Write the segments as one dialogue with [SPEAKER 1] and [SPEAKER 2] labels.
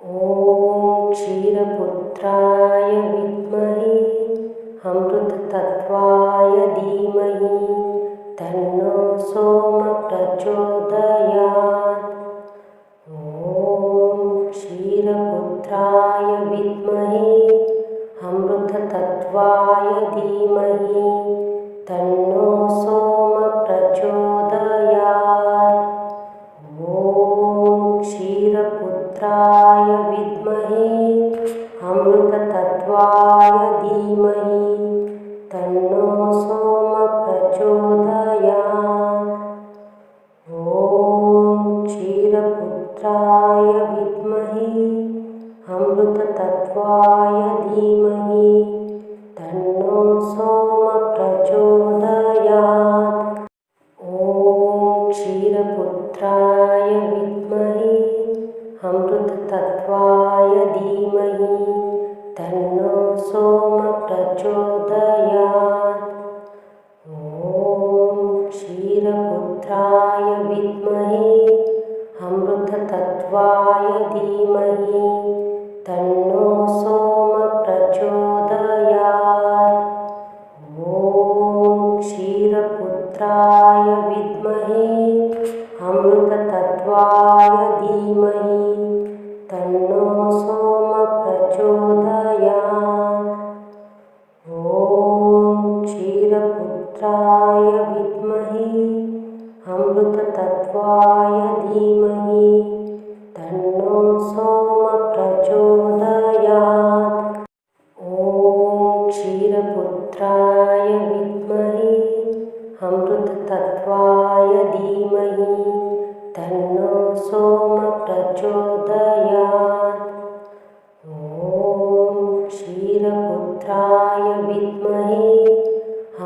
[SPEAKER 1] ॐ क्षीरपुत्राय विद्महे अमृततत्त्वाय धीमहि तन्नो सोमः प्रचोदयात्। ॐ क्षीरपुत्राय विद्महे अमृततत्त्वाय धीमहि तन्नो सोमः प्रचोदयात्। ॐ क्षीरपुत्राय विद्महे अमृततत्त्वाय धीमहि तन्नो सोमः प्रचोदयात्। ॐ क्षीरपुत्राय विद्महे अमृततत्त्वाय धीमहि तन्नो सोमः प्रचोदयात्। ॐ क्षीरपुत्राय विद्महे अमृततत्त्वाय धीमहि तन्नो सोमः प्रचोदयात्। ॐ क्षीरपुत्राय विद्महे अमृततत्त्वाय धीमहि तन्नो सोमः प्रचोदयात्। ॐ क्षीरपुत्राय विद्महे अमृततत्त्वाय धीमहि तन्नो सोमः प्रचोदयात्। ॐ क्षीरपुत्राय विद्महे अमृततत्त्वाय धीमहि तन्नो सोमः प्रचोदयात्। ॐ क्षीरपुत्राय विद्महे अमृततत्त्वाय धीमहि तन्नो सोमः प्रचोदयात्। ॐ क्षीरपुत्राय विद्महे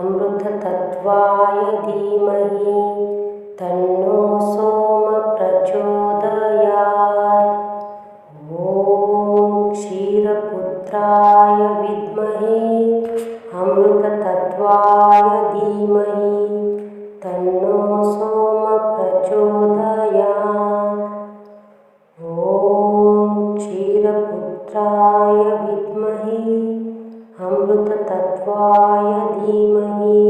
[SPEAKER 1] अमृततत्त्वाय धीमहि तन्नो सोमः प्रचोदयात्। ॐ क्षीरपुत्राय विद्महे अमृततत्त्वाय धीमहि तन्नो सोमः प्रचोदयात्। ॐ क्षीरपुत्राय विद्महे अमृततत्त्वाय धीमहि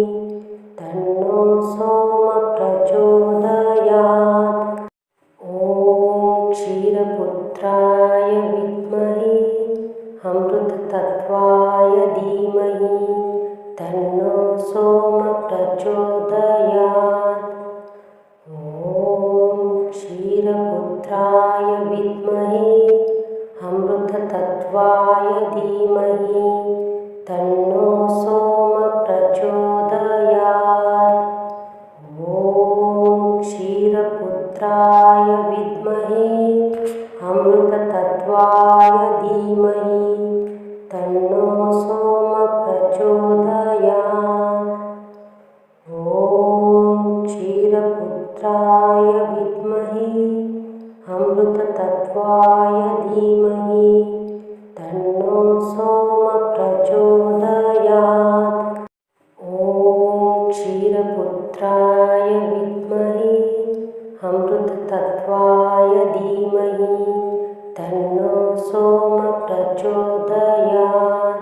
[SPEAKER 1] तन्नो सोमः प्रचोदयात्। ॐ क्षीरपुत्राय विद्महे अमृततत्त्वाय धीमहि तन्नो सोमः प्रचोदयात्। ॐ क्षीरपुत्राय विद्महे अमृततत्त्वाय धीमहि तन्नो सोमः प्रचोदयात्। ॐ क्षीरपुत्राय विद्महे अमृततत्त्वाय धीमहि तन्नो सोमः प्रचोदयात्। ॐ क्षीरपुत्राय विद्महे अमृततत्त्वाय धीमहि तन्नो सोमः प्रचोदयात्। ॐ क्षीरपुत्राय विद्महे अमृततत्त्वाय धीमहि तन्नो सोमः प्रचोदयात्।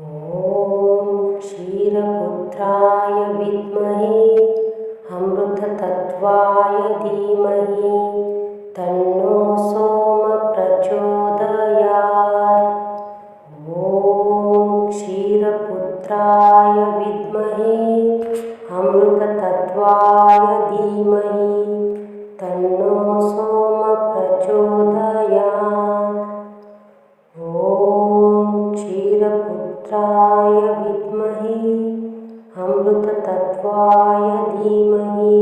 [SPEAKER 1] ॐ क्षीरपुत्राय विद्महे अमृततत्त्वाय धीमहि तन्नो सोमः प्रचोदयात्। ॐ क्षीरपुत्राय विद्महे अमृततत्त्वाय धीमहि तन्नो सोमः प्रचोदयात्। ॐ क्षीरपुत्राय विद्महे अमृततत्त्वाय धीमहि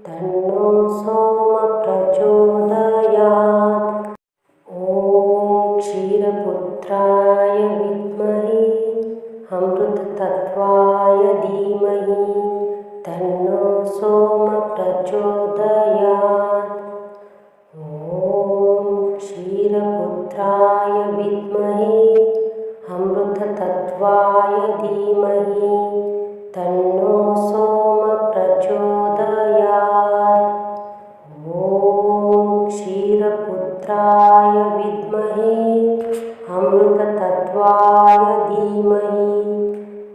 [SPEAKER 1] तन्नो सोमः प्रचोदयात्। ॐ क्षीरपुत्राय विद्महे अमृततत्त्वाय धीमहि तन्नो सोमः प्रचोदयात्। ॐ क्षीरपुत्राय विद्महे अमृततत्त्वाय धीमहि तन्नो सोमः प्रचोदयात्। ॐ क्षीरपुत्राय विद्महे अमृततत्त्वाय धीमहि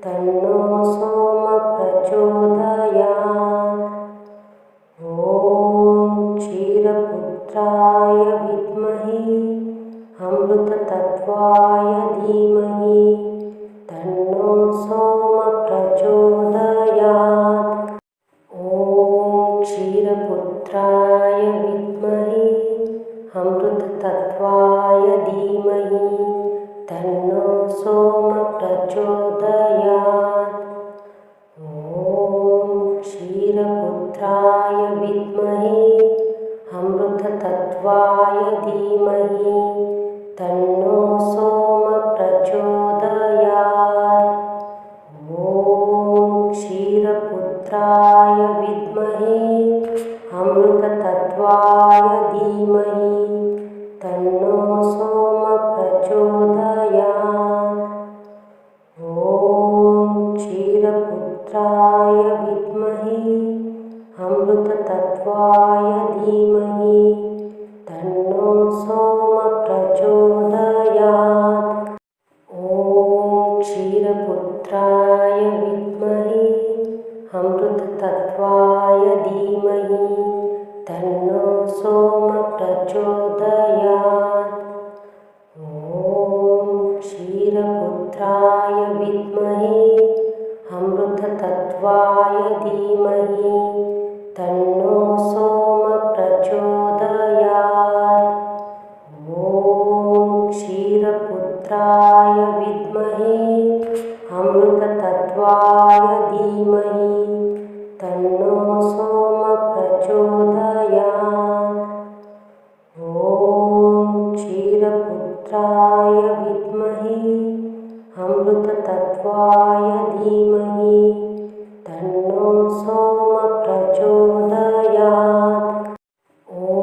[SPEAKER 1] तन्नो सोमः प्रचोदयात्। ॐ क्षीरपुत्राय विद्महे अमृततत्त्वाय धीमहि तन्नो सोमः प्रचोदयात्। ॐ क्षीरपुत्राय विद्महे अमृततत्त्वाय धीमहि तन्नो सोमः प्रचोदयात्। ॐ क्षीरपुत्राय विद्महे अमृततत्त्वाय धीमहि तन्नो सोमः प्रचोदयात्। ॐ क्षीरपुत्राय विद्महे अमृततत्त्वाय धीमहि तन्नो सोमः प्रचोदयात्। ॐ क्षीरपुत्राय विद्महे अमृततत्त्वाय धीमहि तन्नो सोमः प्रचोदयात्। ॐ क्षीरपुत्राय विद्महे अमृततत्त्वाय धीमहि तन्नो सोमः प्रचोदयात्। ॐ क्षीरपुत्राय विद्महे अमृततत्त्वाय धीमहि तन्नो सोमः प्रचोदयात्। ॐ क्षीरपुत्राय विद्महे अमृततत्त्वाय धीमहि तन्नो सोमः प्रचोदयात्। ॐ क्षीरपुत्राय विद्महे अमृततत्त्वाय धीमहि तन्नो सोमः प्रचोदयात्। ॐ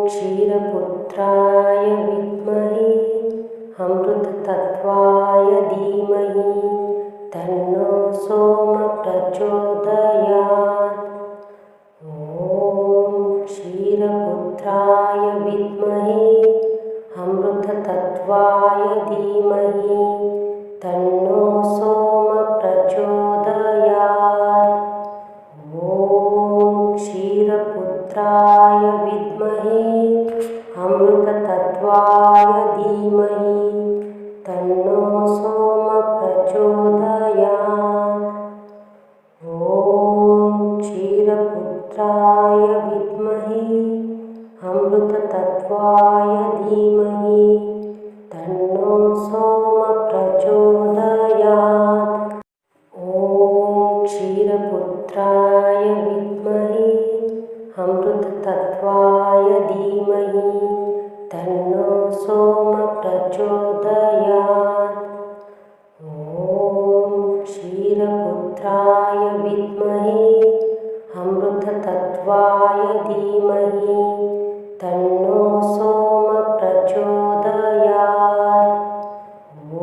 [SPEAKER 1] क्षीरपुत्राय विद्महे अमृततत्त्वाय धीमहि तन्नो सोमः प्रचोदयात्। ॐ क्षीरपुत्राय विद्महे अमृततत्त्वाय धीमहि तन्नो सोमः प्रचोदयात्। ॐ क्षीरपुत्राय विद्महे अमृततत्त्वाय धीमहि तन्नो सोमः प्रचोदयात्। ॐ क्षीरपुत्राय विद्महे अमृततत्त्वाय धीमहि तन्नो सोमः प्रचोदयात्। ॐ क्षीरपुत्राय विद्महे अमृततत्त्वाय धीमहि तन्नो सोमः प्रचोदयात्। ॐ क्षीरपुत्राय विद्महे अमृततत्त्वाय धीमहि तन्नो सोमः प्रचोदयात्। ॐ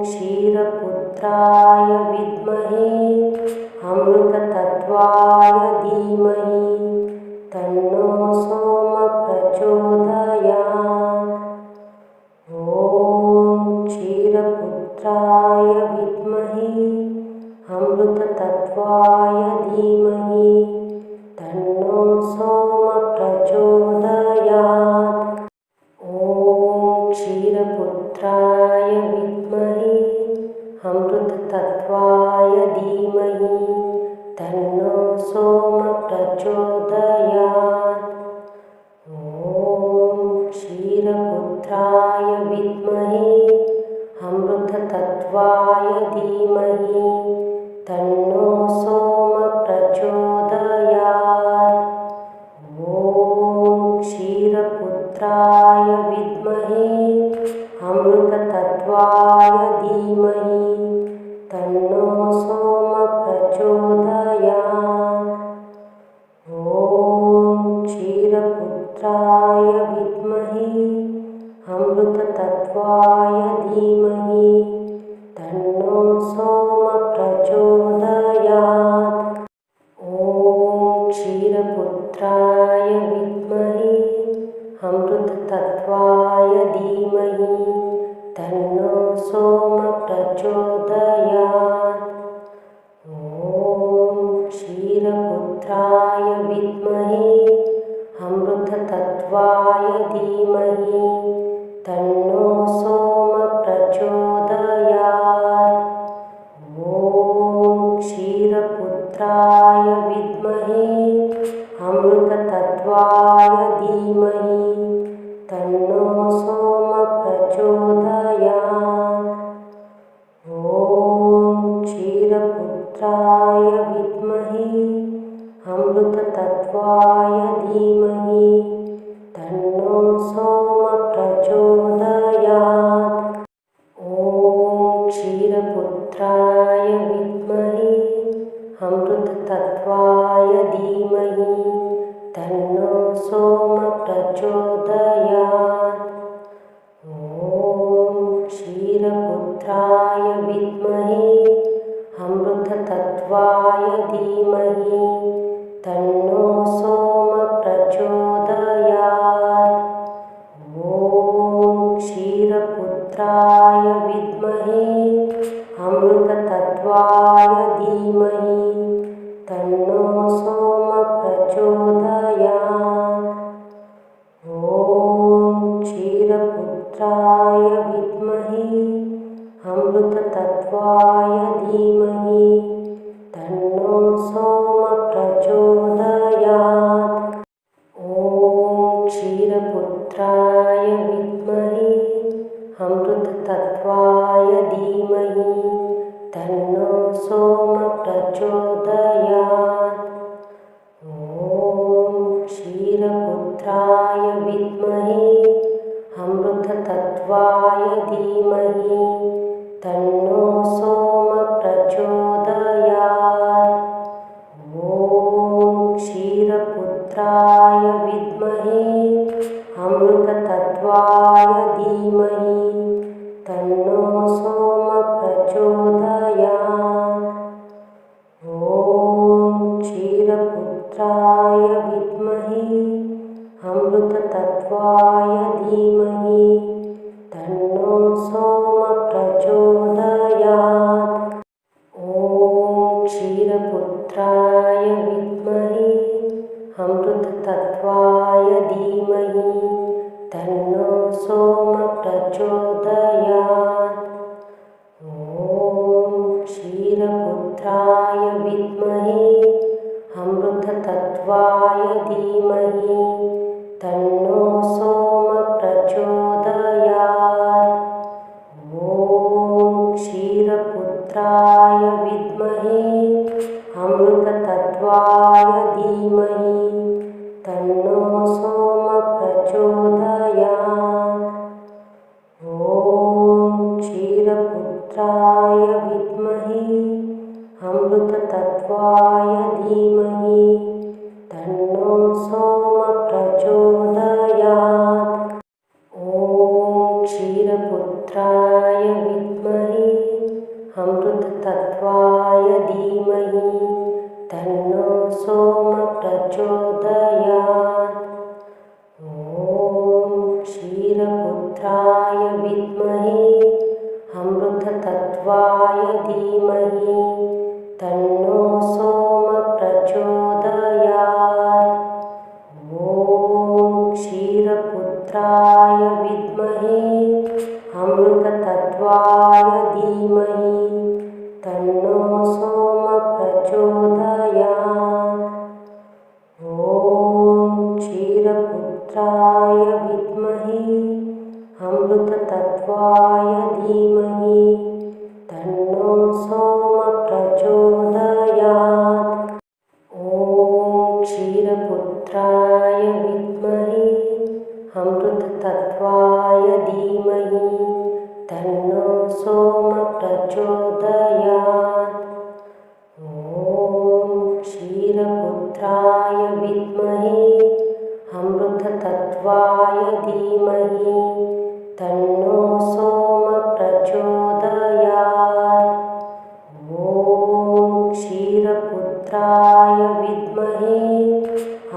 [SPEAKER 1] क्षीरपुत्राय विद्महे अमृततत्त्वाय धीमहि तन्नो सोमः प्रचोदयात्। ॐ क्षीरपुत्राय विद्महे अमृततत्त्वाय धीमहि तन्नो सोमः प्रचोदयात्। ॐ क्षीरपुत्राय विद्महे अमृततत्त्वाय धीमहि तन्नो सोमः प्रचोदयात्। ॐ क्षीरपुत्राय विद्महे अमृततत्त्वाय धीमहि तन्नो सोमः प्रचोदयात्। ॐ क्षीरपुत्राय विद्महे अमृततत्त्वाय धीमहि तन्नो सोमः प्रचोदयात्। ॐ क्षीरपुत्राय विद्महे अमृततत्त्वाय धीमहि तन्नो सोमः प्रचोदयात्। ॐ क्षीरपुत्राय विद्महे अमृततत्त्वाय अमृततत्त्वाय धीमहि तन्नो सोमः प्रचोदयात्। ॐ क्षीरपुत्राय विद्महे अमृततत्त्वाय धीमहि तन्नो सोमः प्रचोदयात्। ॐ क्षीरपुत्राय विद्महे अमृततत्त्वाय धीमहि तन्नो सोमः प्रचोदयात्। ॐ क्षीरपुत्राय विद्महे अमृततत्त्वाय धीमहि तन्नो सोमः प्रचोदयात्। ॐ क्षीरपुत्राय विद्महे अमृततत्त्वाय धीमहि तन्नो सोमः प्रचोदयात्। ॐ क्षीरपुत्राय विद्महे अमृततत्त्वाय धीमहि तन्नो सोमः प्रचोदयात्। ॐ क्षीरपुत्राय विद्महे अमृततत्त्वाय धीमहि तन्नो सोमः प्रचोदयात्। ॐ क्षीरपुत्राय विद्महे अमृततत्त्वाय धीमहि तन्नो सोमः प्रचोदयात्। ॐ क्षीरपुत्राय विद्महे अमृततत्त्वाय धीमहि तन्नो सोमः प्रचोदयात्। ॐ क्षीरपुत्राय विद्महे अमृततत्त्वाय धीमहि तन्नो सोमः प्रचोदयात्। ॐ क्षीरपुत्राय विद्महे अमृततत्त्वाय धीमहि तन्नो सोमः प्रचोदयात्। ॐ क्षीरपुत्राय विद्महे अमृततत्त्वाय धीमहि तन्नो सोमः प्रचोदयात्। ॐ क्षीरपुत्राय विद्महे अमृततत्त्वाय धीमहि तन्नो सोमः प्रचोदयात्। ॐ क्षीरपुत्राय विद्महे अमृततत्त्वाय धीमहि तन्नो सोमः प्रचोदयात्। ॐ क्षीरपुत्राय विद्महे अमृततत्त्वाय धीमहि तन्नो सोमः प्रचोदयात्। ॐ क्षीरपुत्राय विद्महे अमृततत्त्वाय धीमहि तन्नो सोमः प्रचोदयात्। ॐ क्षीरपुत्राय विद्महे अमृततत्त्वाय धीमहि तन्नो सोमः प्रचोदयात्। ॐ क्षीरपुत्राय विद्महे अमृततत्त्वाय धीमहि तन्नो सोमः प्रचोदयात्। ॐ क्षीरपुत्राय विद्महे अमृततत्त्वाय धीमहि तन्नो सोमः प्रचोदयात्। ॐ क्षीरपुत्राय विद्महे अमृततत्त्वाय धीमहि तन्नो सोमः प्रचोदयात्। ॐ क्षीरपुत्राय विद्महे अमृततत्त्वाय धीमहि तन्नो सोमः प्रचोदयात्। ॐ क्षीरपुत्राय विद्महे अमृततत्त्वाय धीमहि तन्नो सोमः प्रचोदयात्। ॐ क्षीरपुत्राय विद्महे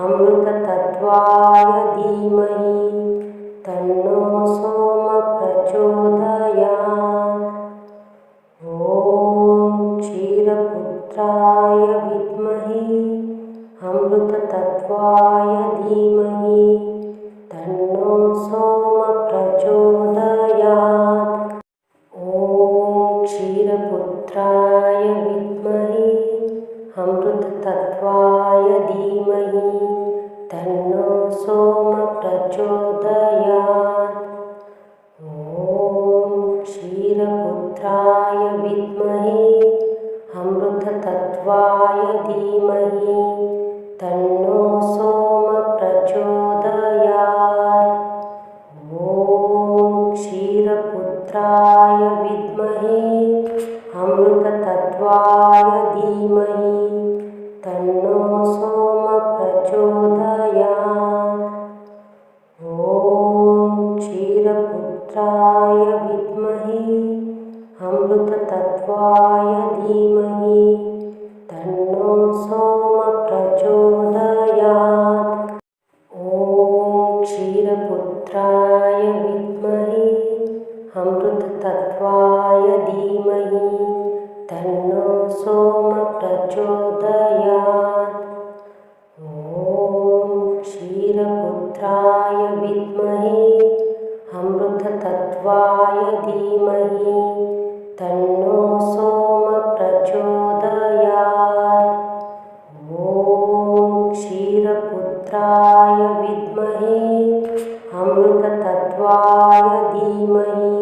[SPEAKER 1] अमृततत्त्वाय धीमहि तन्नो तन्नो सोम प्रचोदयात्। ॐ क्षीरपुत्राय विद्महे अमृततत्त्वाय धीमहि तन्नो सोम प्रचोदयात्। ॐ क्षीरपुत्राय विद्महे अमृततत्त्वाय धीमहि तन्नो सोम प्रचोदयात्। ॐ क्षीरपुत्राय विद्महे अमृततत्त्वाय धीमहि तन्नो सोम प्रचोदयात्। ॐ क्षीरपुत्राय विद्महे अमृततत्त्वाय धीमहि तन्नो सोम प्रचोदयात्। ॐ क्षीरपुत्राय विद्महे अमृततत्त्वाय धीमहि तन्नो सोम प्रचोदयात्। ॐ क्षीरपुत्राय विद्महे अमृततत्त्वाय धीमहि तन्नो सोम प्रचोदयात्। ॐ क्षीरपुत्राय विद्महे अमृततत्त्वाय धीमहि तन्नो सोम प्रचोदयात्। ॐ क्षीरपुत्राय विद्महे अमृततत्त्वाय धीमहि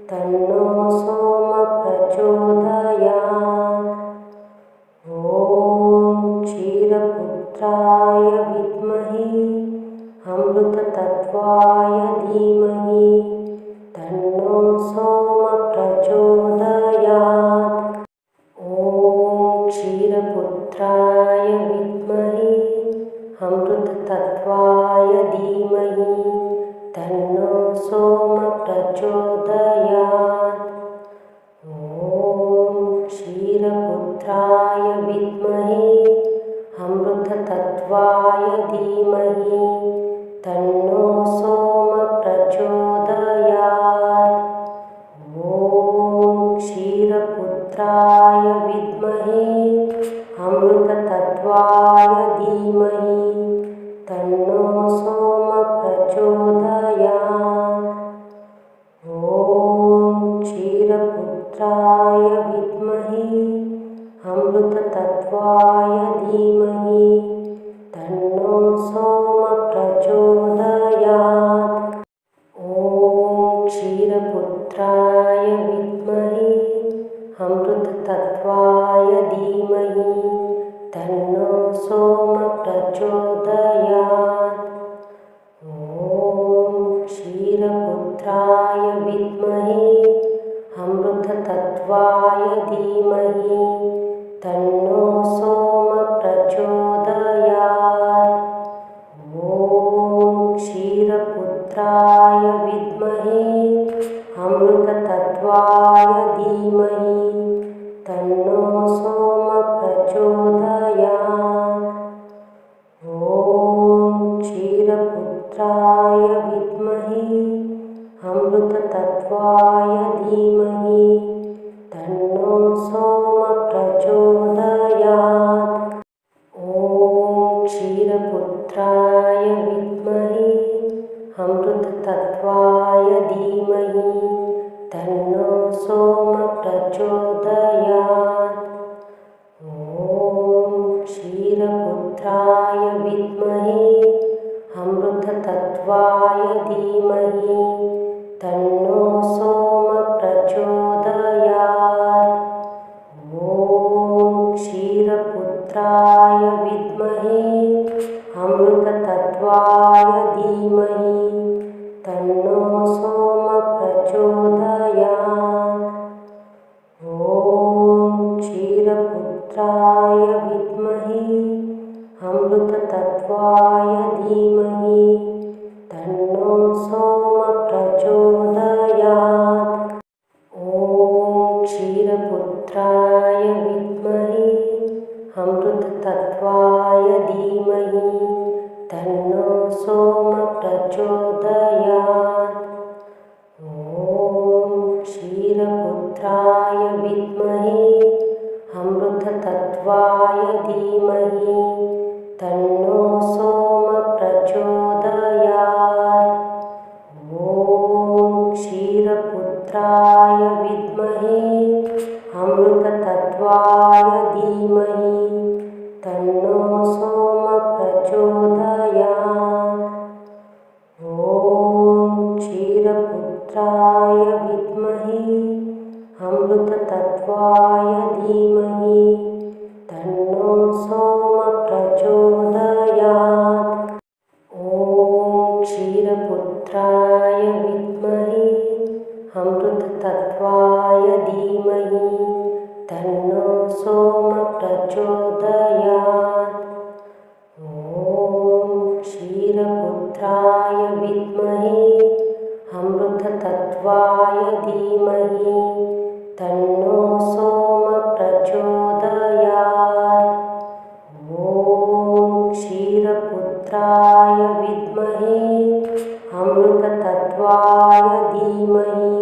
[SPEAKER 1] तन्नो सोम प्रचोदयात्। ॐ क्षीरपुत्राय विद्महे अमृततत्त्वाय धीमहि तन्नो सोम प्रचोदयात्। ॐ क्षीरपुत्राय विद्महे अमृततत्त्वाय धीमहि तन्नो सोम प्रचोदयात्। ॐ क्षीरपुत्राय विद्महे अमृततत्त्वाय धीमहि तन्नो सोम प्रचोदयात्। ॐ क्षीरपुत्राय विद्महे अमृततत्त्वाय धीमहि तन्नो सोम प्रचोदयात्। ॐ क्षीरपुत्राय विद्महे अमृततत्त्वाय धीमहि तन्नो सोम प्रचोदयात्। ॐ क्षीरपुत्राय विद्महे अमृततत्त्वाय धीमहि तन्नो सोम प्रचोदयात्। ॐ क्षीरपुत्राय विद्महे अमृततत्त्वाय धीमहि तन्नो सोम प्रचोदयात्। ॐ क्षीरपुत्राय विद्महे अमृततत्त्वाय धीमहि तन्नो सोम प्रचोदयात्। ॐ क्षीरपुत्राय विद्महे अमृततत्त्वाय धीमहि तन्नो सोम प्रचोदयात्। ॐ क्षीरपुत्राय विद्महे अमृततत्त्वाय धीमहि तन्नो सोम प्रचोदयात्। ॐ क्षीरपुत्राय विद्महे अमृततत्त्वाय धीमहि तन्नो सोम प्रचोदयात्। ॐ क्षीरपुत्राय विद्महे अमृततत्त्वाय धीमहि तन्नो सोम प्रचोदयात्। ॐ क्षीरपुत्राय विद्महे अमृततत्त्वाय धीमहि तन्नो सोम प्रचोदयात्। ॐ क्षीरपुत्राय विद्महे अमृततत्त्वाय धीमहि तन्नो सोम प्रचोदयात्। क्षीरपुत्राय विद्महे अमृततत्त्वाय धीमहि तन्नो सोमः प्रचोदयात्। ॐ क्षीरपुत्राय विद्महे अमृततत्त्वाय धीमहि तन्नो सोमः प्रचोदयात्। ॐ क्षीरपुत्राय विद्महे अमृततत्त्वाय धीमहि तन्नो सोमः प्रचोदयात्। ॐ क्षीरपुत्राय विद्महे अमृततत्त्वाय धीमहि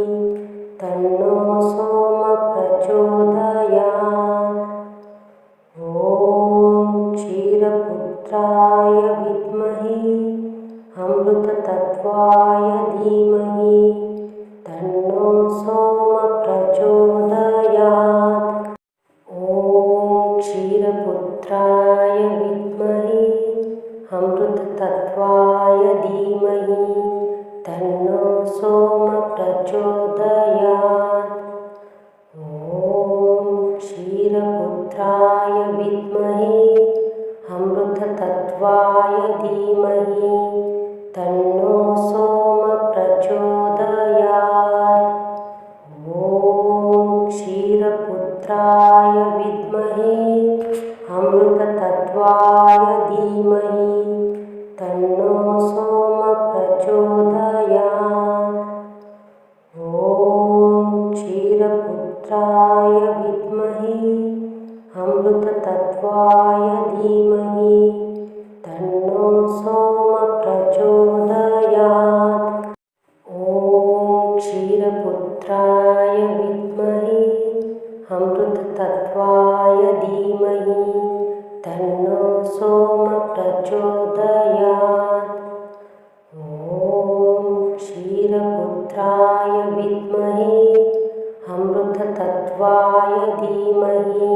[SPEAKER 1] तन्नो सोमः प्रचोदयात्। ॐ क्षीरपुत्राय विद्महे अमृततत्त्वाय धीमहि तन्नो सोमः प्रचोदयात्। ॐ क्षीरपुत्राय विद्महे अमृततत्त्वाय धीमहि तन्नो सोमः प्रचोदयात्। ॐ क्षीरपुत्राय विद्महे अमृततत्त्वाय धीमहि तन्नो सोमः प्रचोदयात्। ॐ क्षीरपुत्राय विद्महे अमृततत्त्वाय धीमहि तन्नो सोमः प्रचोदयात्। ॐ क्षीरपुत्राय विद्महे अमृततत्त्वाय धीमहि तन्नो सोमः प्रचोदयात्। ॐ क्षीरपुत्राय विद्महे अमृततत्त्वाय धीमहि तन्नो सोमः प्रचोदयात्। ॐ क्षीरपुत्राय विद्महे अमृततत्त्वाय धीमहि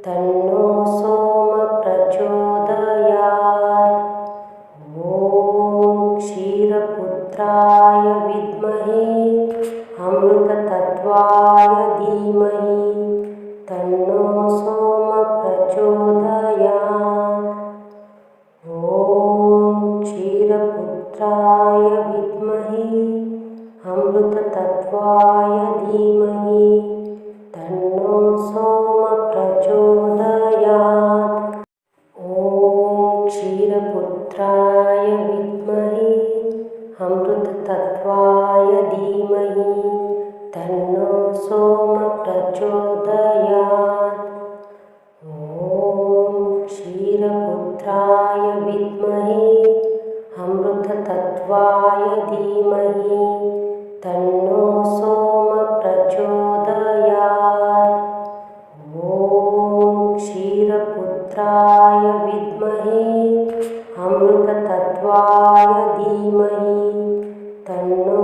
[SPEAKER 1] तन्नो सोमः प्रचोदयात्। ॐ क्षीरपुत्राय विद्महे अमृततत्त्वाय धीमहि तन्नो सोमः प्रचोदयात्। ॐ क्षीरपुत्राय विद्महे अमृततत्त्वाय धीमहि तन्नो सोमः प्रचोदयात्। ॐ क्षीरपुत्राय विद्महे अमृततत्त्वाय धीमहि तन्नो सोमः प्रचोदयात्। ॐ क्षीरपुत्राय विद्महे अमृततत्त्वाय धीमहि तन्नो सोमः प्रचोदयात्। ॐ क्षीरपुत्राय विद्महे अमृततत्त्वाय धीमहि तन्नो